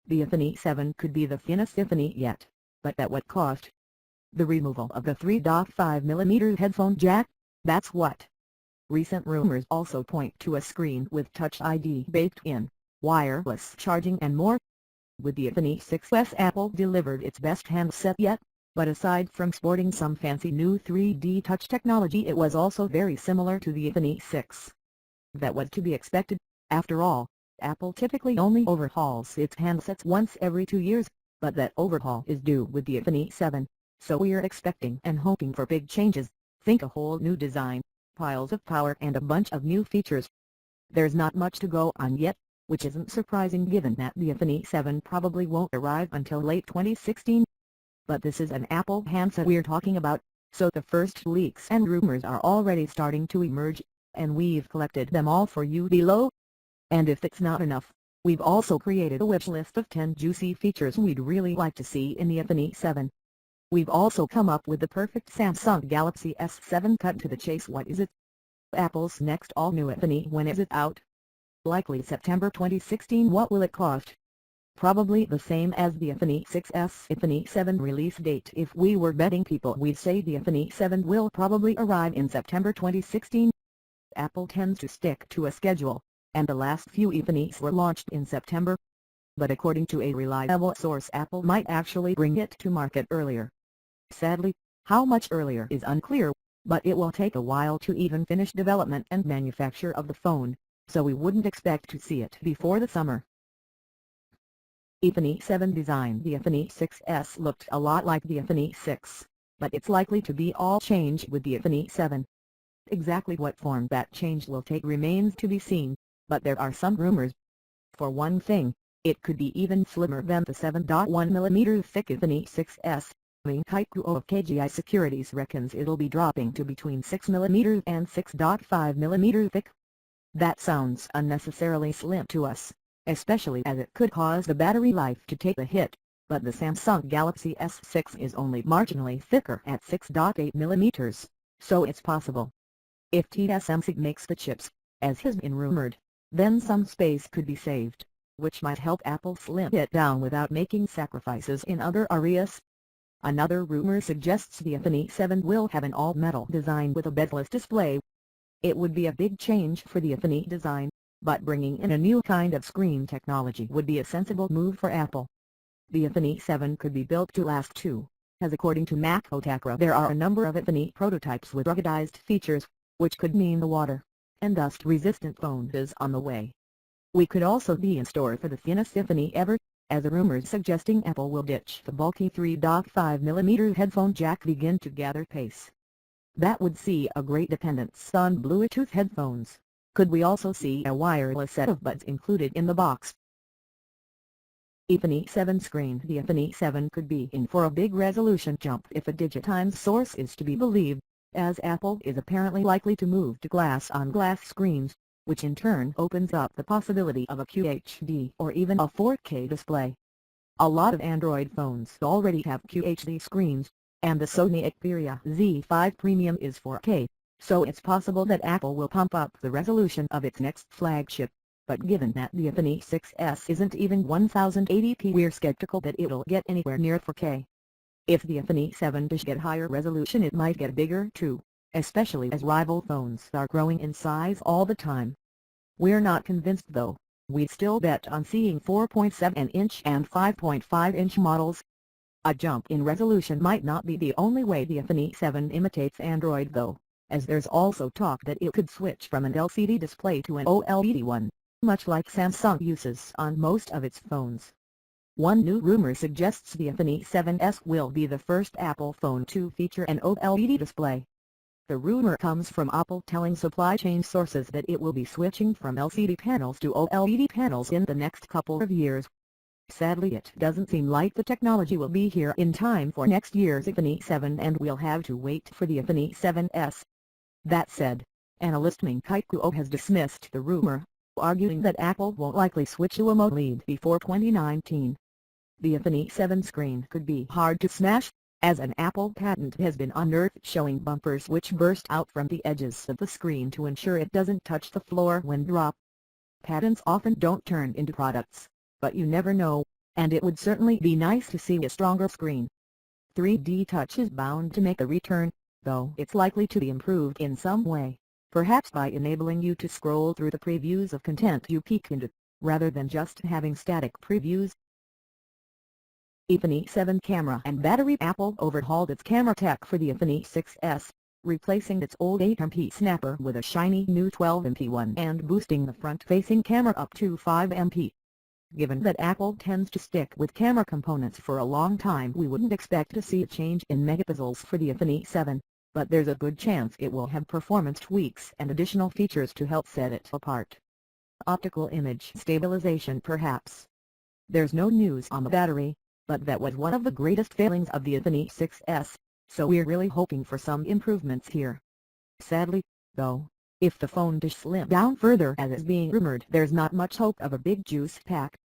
The iPhone 7 could be the thinnest iPhone yet, but at what cost? The removal of the 3.5mm headphone jack, that's what. Recent rumors also point to a screen with Touch ID baked in, wireless charging and more. With the iPhone 6s, Apple delivered its best handset yet, but aside from sporting some fancy new 3D touch technology, it was also very similar to the iPhone 6. That was to be expected. After all, Apple typically only overhauls its handsets once every 2 years, but that overhaul is due with the iPhone 7, so we're expecting and hoping for big changes. Think a whole new design, piles of power and a bunch of new features. There's not much to go on yet, which isn't surprising given that the iPhone 7 probably won't arrive until late 2016. But this is an Apple handset we're talking about, so the first leaks and rumors are already starting to emerge, and we've collected them all for you below. And if it's not enough, we've also created a wish list of 10 juicy features we'd really like to see in the iPhone 7. We've also come up with the perfect Samsung Galaxy S7 cut to the chase. What is it? Apple's next all-new iPhone. When is it out? Likely September 2016. What will it cost? Probably the same as the iPhone 6s iPhone 7 release date. If we were betting people, we'd say the iPhone 7 will probably arrive in September 2016. Apple tends to stick to a schedule, and the last few iPhones were launched in September. But according to a reliable source, Apple might actually bring it to market earlier. Sadly, how much earlier is unclear, but it will take a while to even finish development and manufacture of the phone, so we wouldn't expect to see it before the summer. iPhone 7 design. The iPhone 6s looked a lot like the iPhone 6, but it's likely to be all change with the iPhone 7. Exactly what form that change will take remains to be seen, but there are some rumors. For one thing, it could be even slimmer than the 7.1mm thick iPhone 6s. Kaiku of KGI Securities reckons it'll be dropping to between 6mm and 6.5mm thick. That sounds unnecessarily slim to us, especially as it could cause the battery life to take a hit, but the Samsung Galaxy S6 is only marginally thicker at 6.8mm, so it's possible. If TSMC makes the chips, as has been rumored, then some space could be saved, which might help Apple slim it down without making sacrifices in other areas. Another rumor suggests the iPhone 7 will have an all-metal design with a bezel-less display. It would be a big change for the iPhone design, but bringing in a new kind of screen technology would be a sensible move for Apple. The iPhone 7 could be built to last too, as according to Mac-Otakra there are a number of iPhone prototypes with ruggedized features, which could mean the water and dust-resistant phone is on the way. We could also be in store for the thinnest iPhone ever, as the rumors suggesting Apple will ditch the bulky 3.5mm headphone jack begin to gather pace. That would see a great dependence on Bluetooth headphones. Could we also see a wireless set of buds included in the box? iPhone 7 screen. The iPhone 7 could be in for a big resolution jump if a Digitimes source is to be believed, as Apple is apparently likely to move to glass-on-glass screens, which in turn opens up the possibility of a QHD or even a 4K display. A lot of Android phones already have QHD screens, and the Sony Xperia Z5 Premium is 4K, so it's possible that Apple will pump up the resolution of its next flagship, but given that the iPhone 6s isn't even 1080p, we're skeptical that it'll get anywhere near 4K. If the iPhone 7 does get higher resolution, it might get bigger too, especially as rival phones are growing in size all the time. We're not convinced though. We'd still bet on seeing 4.7-inch and 5.5-inch models. A jump in resolution might not be the only way the iPhone 7 imitates Android though, as there's also talk that it could switch from an LCD display to an OLED one, much like Samsung uses on most of its phones. One new rumor suggests the iPhone 7s will be the first Apple phone to feature an OLED display. The rumor comes from Apple telling supply chain sources that it will be switching from LCD panels to OLED panels in the next couple of years. Sadly, it doesn't seem like the technology will be here in time for next year's iPhone 7, and we'll have to wait for the iPhone 7s. That said, analyst Ming Kaiku has dismissed the rumor, arguing that Apple won't likely switch to AMOLED before 2019. The iPhone 7 screen could be hard to smash, as an Apple patent has been unearthed showing bumpers which burst out from the edges of the screen to ensure it doesn't touch the floor when dropped. Patents often don't turn into products, but you never know. and it would certainly be nice to see a stronger screen. 3D Touch is bound to make a return, though it's likely to be improved in some way, perhaps by enabling you to scroll through the previews of content you peek into, rather than just having static previews. iPhone 7 camera and battery. Apple overhauled its camera tech for the iPhone 6s, replacing its old 8MP snapper with a shiny new 12MP one and boosting the front-facing camera up to 5MP. Given that Apple tends to stick with camera components for a long time, we wouldn't expect to see a change in megapixels for the iPhone 7, but there's a good chance it will have performance tweaks and additional features to help set it apart. Optical image stabilization perhaps. There's no news on the battery, but that was one of the greatest failings of the iPhone 6s, so we're really hoping for some improvements here. Sadly, though, if the phone does slim down further as is being rumored, there's not much hope of a big juice pack.